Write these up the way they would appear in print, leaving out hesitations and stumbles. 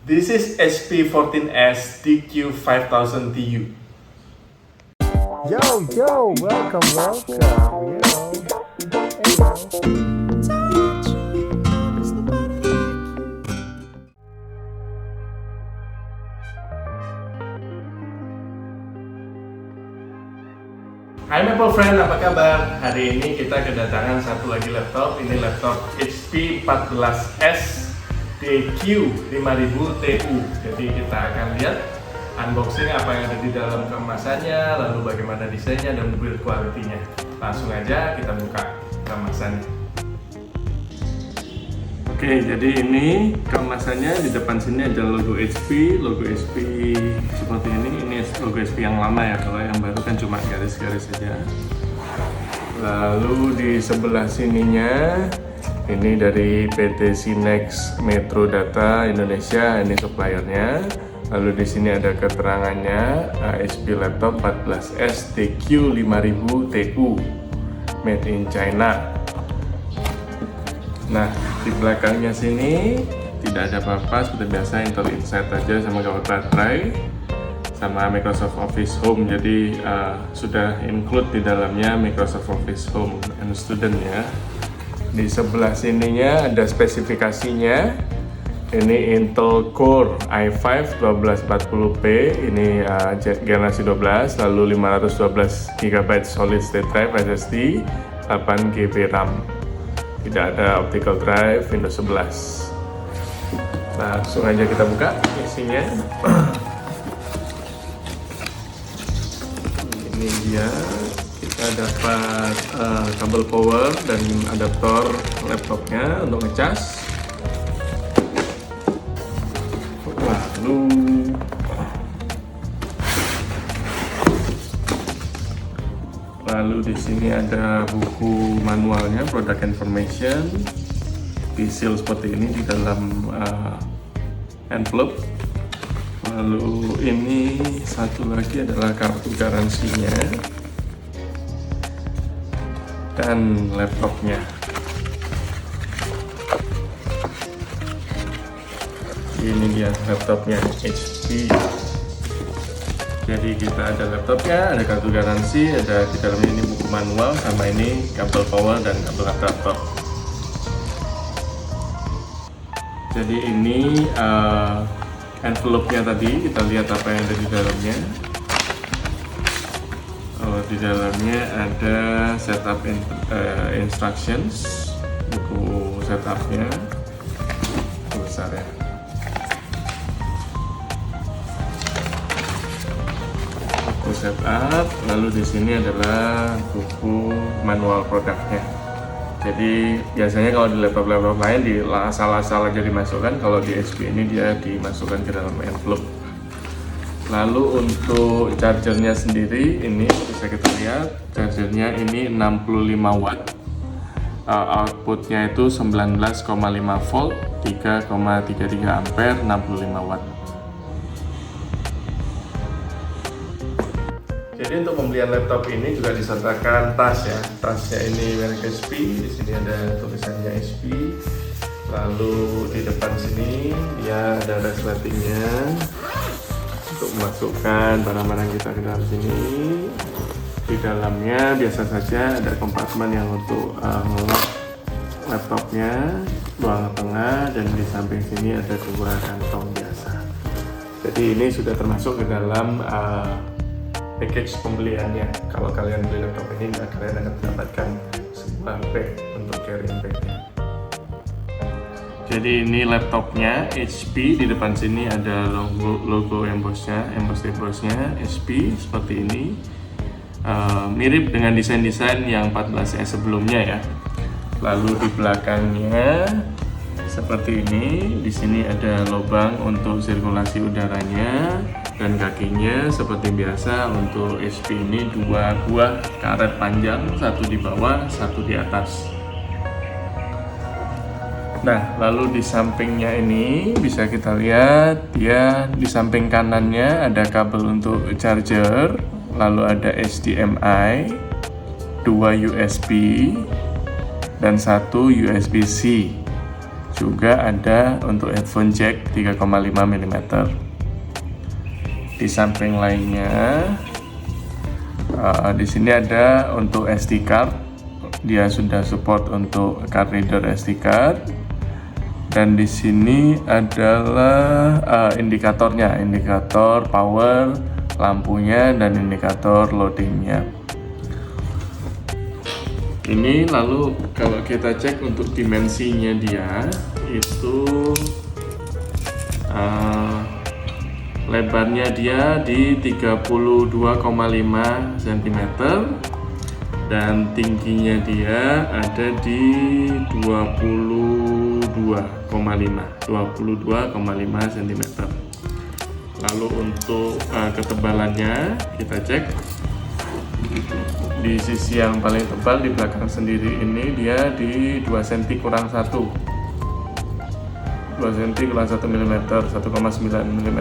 This is HP 14S DQ5000TU. Yo, welcome. Hai Maple Friend, apa kabar? Hari ini kita kedatangan satu lagi laptop. Ini laptop HP 14S DQ5000TU. Jadi kita akan lihat unboxing apa yang ada di dalam kemasannya, lalu bagaimana desainnya dan build quality-nya. Langsung aja kita buka kemasannya. Oke, jadi ini kemasannya. Di depan sini ada logo HP seperti ini. Ini logo HP yang lama ya, kalau yang baru kan cuma garis-garis saja. Lalu di sebelah sininya ini dari PT Sinex Metro Data Indonesia, ini suppliernya. Lalu di sini ada keterangannya, HP laptop 14S DQ5000TU made in China. Nah, di belakangnya sini tidak ada apa-apa, seperti biasa Intel Inside aja sama gawat baterai sama Microsoft Office Home. Jadi sudah include di dalamnya Microsoft Office Home and Student ya. Di sebelah sininya ada spesifikasinya. Ini Intel Core i5 1240p, ini generasi 12, lalu 512 GB solid state drive SSD, 8 GB RAM. Tidak ada optical drive, Windows 11. Langsung aja kita buka isinya. Ini dia, kita dapat kabel power dan adaptor laptopnya untuk ngecas. Lalu di sini ada buku manualnya, product information, diseal seperti ini di dalam envelope. Lalu ini satu lagi adalah kartu garansinya dan laptopnya. Ini dia laptopnya HP. Jadi kita ada laptopnya, ada kartu garansi, ada di dalamnya ini buku manual, sama ini kabel power dan kabel adaptor. Jadi ini envelope-nya tadi, kita lihat apa yang ada di dalamnya. Oh, di dalamnya ada setup instructions, buku setupnya, besar ya. Setup, lalu di sini adalah buku manual produknya. Jadi biasanya kalau di laptop-laptop lain di asal-asal aja dimasukkan, kalau di HP ini dia dimasukkan ke dalam envelope. Lalu untuk chargernya sendiri, ini bisa kita lihat chargernya ini 65 watt, outputnya itu 19,5 volt, 3,33 ampere, 65 watt. Jadi untuk pembelian laptop ini juga disertakan tas ya. Tasnya ini merek HP, di sini ada tulisannya HP. Lalu di depan sini dia ada resletingnya untuk memasukkan barang-barang kita ke dalam sini. Di dalamnya biasa saja ada kompartemen yang untuk ngelok laptopnya, ruang tengah, dan di samping sini ada dua kantong biasa. Jadi ini sudah termasuk ke dalam package pembeliannya. Kalau kalian beli laptop ini, kalian akan mendapatkan sebuah bag untuk carrying bagnya. Jadi ini laptopnya HP, di depan sini ada logo embossnya HP seperti ini. Mirip dengan desain-desain yang 14S sebelumnya ya. Lalu di belakangnya seperti ini. Di sini ada lubang untuk sirkulasi udaranya. Dan kakinya seperti biasa untuk HP ini dua buah karet panjang, satu di bawah, satu di atas. Nah, lalu di sampingnya ini bisa kita lihat dia di samping kanannya ada kabel untuk charger, lalu ada HDMI, 2 USB, dan 1 USB-C. Juga ada untuk headphone jack 3,5 mm. Di samping lainnya, di sini ada untuk SD card. Dia sudah support untuk card reader SD card. Dan di sini adalah indikatornya, indikator power, lampunya, dan indikator loadingnya. Ini lalu kalau kita cek untuk dimensinya dia itu lebarnya dia di 32,5 cm dan tingginya dia ada di 22,5 cm. Lalu untuk ketebalannya kita cek. Di sisi yang paling tebal di belakang sendiri ini dia di 2 cm kurang 1 cm kurang 1 mm, 1,9 mm.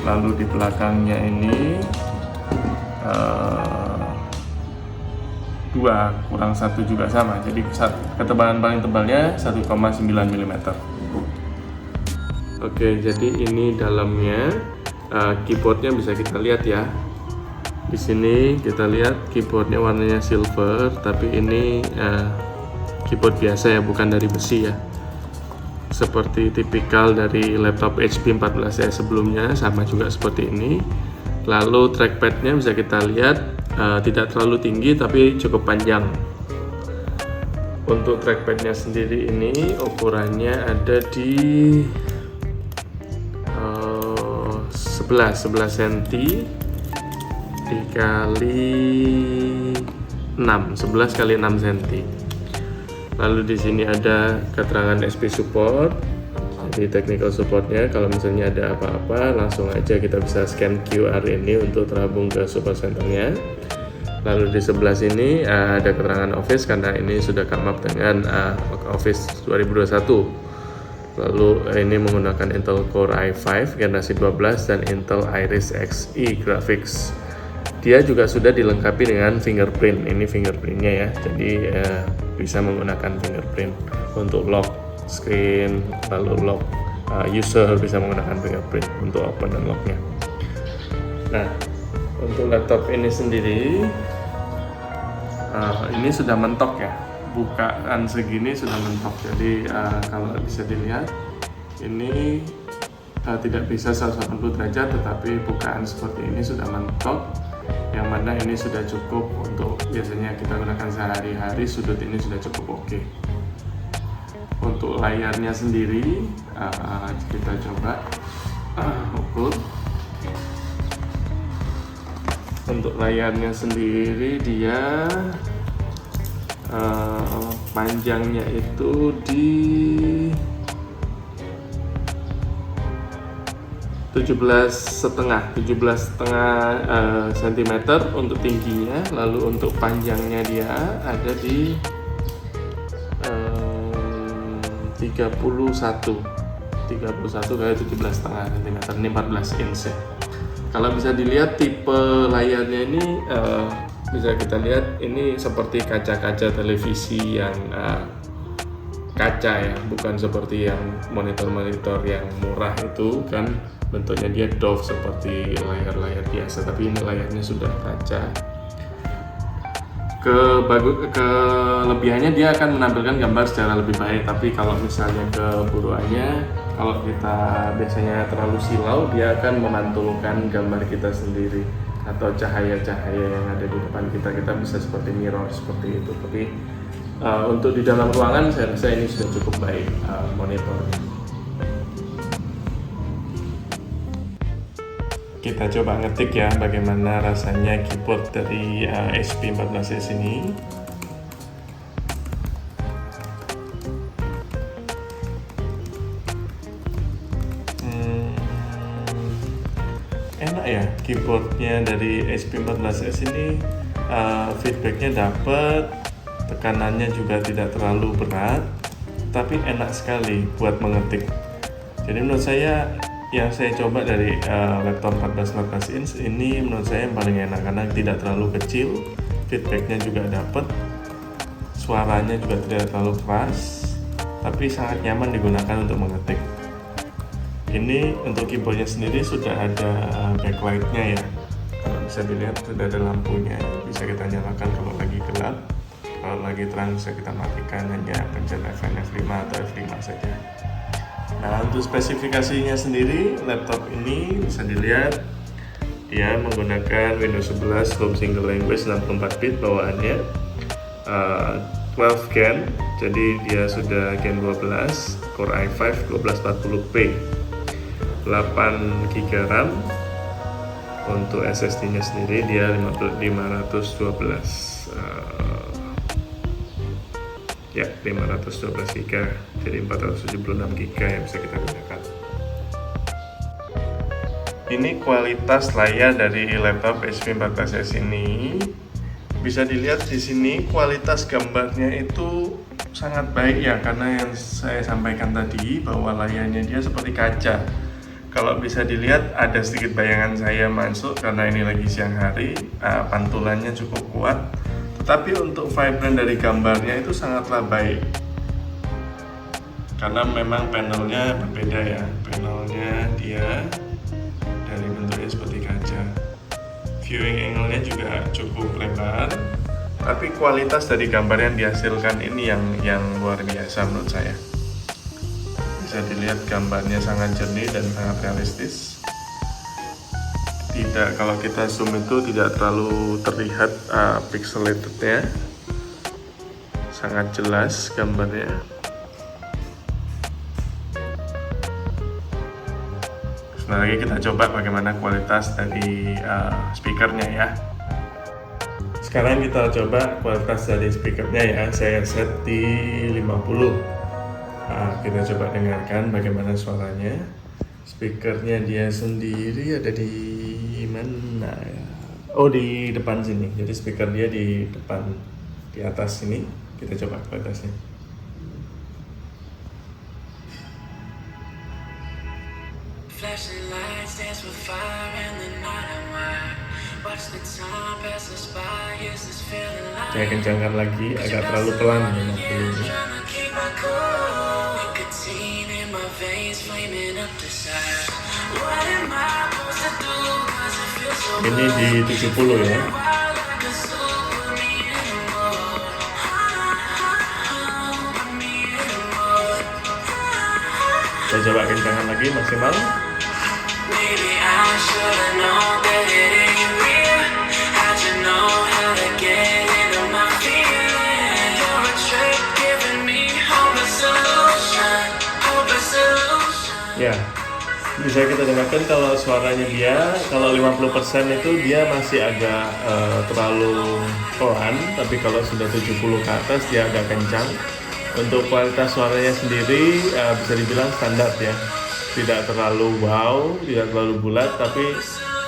Lalu di belakangnya ini 2 kurang 1 juga sama, jadi ketebalan paling tebalnya 1,9 mm. Oke, jadi ini dalamnya. Keyboardnya bisa kita lihat ya. Di sini kita lihat keyboardnya warnanya silver, tapi ini keyboard biasa ya, bukan dari besi ya. Seperti tipikal dari laptop HP 14 sebelumnya, sama juga seperti ini. Lalu trackpadnya bisa kita lihat tidak terlalu tinggi tapi cukup panjang. Untuk trackpadnya sendiri ini ukurannya ada di 11 cm dikali 6, 11 kali 6 cm. Lalu di sini ada keterangan SP support, jadi technical supportnya. Kalau misalnya ada apa-apa langsung aja kita bisa scan QR ini untuk terhubung ke support centernya. Lalu di sebelah sini ada keterangan Office karena ini sudah come up dengan Office 2021. Lalu ini menggunakan Intel Core i5 generasi 12 dan Intel Iris Xe graphics. Dia juga sudah dilengkapi dengan fingerprint. Ini fingerprintnya ya, jadi bisa menggunakan fingerprint untuk lock screen, lalu lock user bisa menggunakan fingerprint untuk open dan locknya. Nah, untuk laptop ini sendiri ini sudah mentok ya, bukaan segini sudah mentok. Jadi kalau bisa dilihat ini tidak bisa 180 derajat, tetapi bukaan seperti ini sudah mentok, yang mana ini sudah cukup untuk biasanya kita gunakan sehari-hari. Sudut ini sudah cukup oke. Untuk layarnya sendiri kita coba ukur. Untuk layarnya sendiri dia panjangnya itu di 17,5 cm untuk tingginya. Lalu untuk panjangnya dia ada di 31 kali 17,5 cm, ini 14 inch ya. Kalau bisa dilihat tipe layarnya ini bisa kita lihat ini seperti kaca-kaca televisi yang kaca ya, bukan seperti yang monitor-monitor yang murah itu kan bentuknya dia dove seperti layar-layar biasa, tapi ini layarnya sudah kaca. Kelebihannya dia akan menampilkan gambar secara lebih baik, tapi kalau misalnya keburuannya, kalau kita biasanya terlalu silau, dia akan memantulkan gambar kita sendiri atau cahaya-cahaya yang ada di depan kita bisa seperti mirror seperti itu. Tapi untuk di dalam ruangan saya rasa ini sudah cukup baik monitornya. Kita coba ngetik ya bagaimana rasanya keyboard dari HP 14s ini. Enak ya keyboardnya dari HP 14s ini, feedbacknya dapat, tekanannya juga tidak terlalu berat, tapi enak sekali buat mengetik. Jadi menurut saya yang saya coba dari laptop 14 inch ini menurut saya yang paling enak karena tidak terlalu kecil, feedbacknya juga dapat, suaranya juga tidak terlalu keras, tapi sangat nyaman digunakan untuk mengetik. Ini untuk keyboardnya sendiri sudah ada backlightnya ya. Kalau bisa dilihat sudah ada lampunya, bisa kita nyalakan kalau lagi gelap. Kalau lagi terang bisa kita matikan, hanya pencet F5 atau F5 saja. Nah, untuk spesifikasinya sendiri, laptop ini bisa dilihat dia menggunakan Windows 11 Home Single Language 64 bit bawaannya, 12 Gen, jadi dia sudah Gen 12, Core i5 1240p, 8 GB RAM. Untuk SSD-nya sendiri dia 512 GB, jadi 476 GB yang bisa kita gunakan. Ini kualitas layar dari laptop HP 14S ini. Bisa dilihat di sini kualitas gambarnya itu sangat baik ya, karena yang saya sampaikan tadi bahwa layarnya dia seperti kaca. Kalau bisa dilihat ada sedikit bayangan saya masuk karena ini lagi siang hari, pantulannya cukup kuat. Tetapi untuk vibrant dari gambarnya itu sangatlah baik, karena memang panelnya berbeda ya. Panelnya dia dari bentuknya seperti kaca. Viewing angle-nya juga cukup lebar, tapi kualitas dari gambar yang dihasilkan ini yang luar biasa menurut saya. Bisa dilihat gambarnya sangat jernih dan sangat realistis. Tidak, kalau kita zoom itu tidak terlalu terlihat pixelatednya, sangat jelas gambarnya. Sebentar lagi kita coba bagaimana kualitas dari speakernya ya. Sekarang kita coba kualitas dari speakernya ya. Saya set di 50. Kita coba dengarkan bagaimana suaranya. Speakernya dia sendiri ada di mana ya? Oh, di depan sini. Jadi speaker dia di depan, di atas sini. Kita coba kualitasnya. Saya kencangkan lagi, agak terlalu pelan memang ini. Ini di 70 ya. Saya coba kencangkan lagi maksimal. Ya, bisa kita dengarkan kalau suaranya dia, kalau 50% itu dia masih agak terlalu pelan, tapi kalau sudah 70 ke atas dia agak kencang. Untuk kualitas suaranya sendiri bisa dibilang standar ya, tidak terlalu wow, tidak terlalu bulat, tapi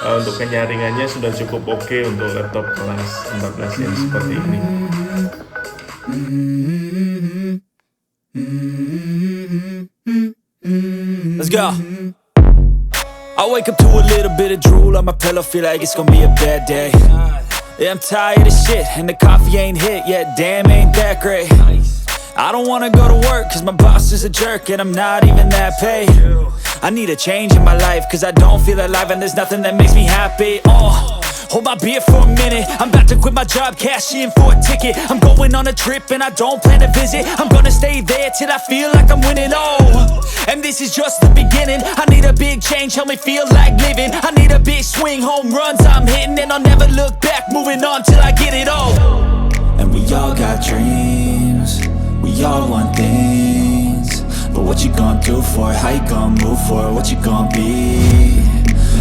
untuk penyaringannya sudah cukup oke untuk laptop kelas 14 inch seperti ini. Let's go. I wake up to a little bit of drool on my pillow, feel like it's gonna be a bad day. Yeah, I'm tired of shit, and the coffee ain't hit yet, damn, ain't that great. I don't wanna go to work, cause my boss is a jerk, and I'm not even that paid. I need a change in my life, cause I don't feel alive, and there's nothing that makes me happy. Hold my beer for a minute, I'm about to quit my job, cash in for a ticket. I'm going on a trip and I don't plan to visit. I'm gonna stay there till I feel like I'm winning, and this is just the beginning. I need a big change, help me feel like living. I need a big swing, home runs I'm hitting, and I'll never look back, moving on till I get it all. And we all got dreams, we all want things, but what you gonna do for it? How you gonna move for it? What you gonna be?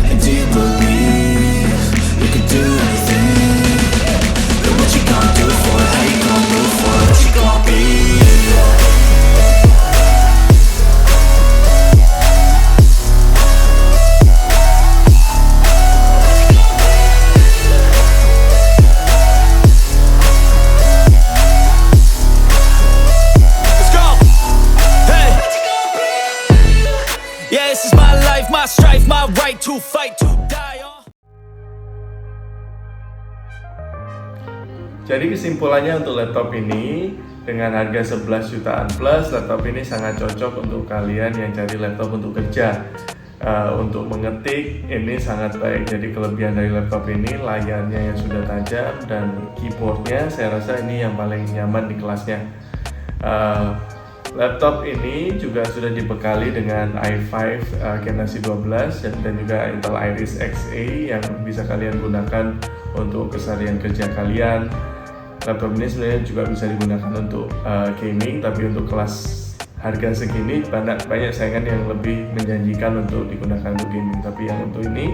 And do you believe you can do anything? But what you gonna do for it? How you gonna move for it? What you gonna be? Let's go! Hey! Yeah, this is my life, my strife, my right to fight, to die on. Jadi kesimpulannya untuk laptop ini, Dengan harga 11 jutaan plus, laptop ini sangat cocok untuk kalian yang cari laptop untuk kerja. Untuk mengetik ini sangat baik. Jadi kelebihan dari laptop ini, layarnya yang sudah tajam dan keyboardnya saya rasa ini yang paling nyaman di kelasnya. Laptop ini juga sudah dibekali dengan i5 generasi 12 dan juga Intel Iris Xe yang bisa kalian gunakan untuk keseharian kerja kalian. Laptop ini sebenarnya juga bisa digunakan untuk gaming, tapi untuk kelas harga segini banyak saingan yang lebih menjanjikan untuk digunakan untuk gaming. Tapi yang untuk ini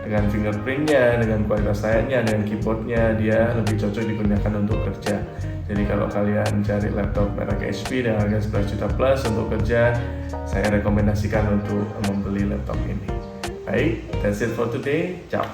dengan fingerprintnya, dengan kualitas layarnya, dengan keyboardnya, dia lebih cocok digunakan untuk kerja. Jadi kalau kalian cari laptop merek HP dengan harga 11 juta plus untuk kerja, saya rekomendasikan untuk membeli laptop ini. Baik, that's it for today. Ciao.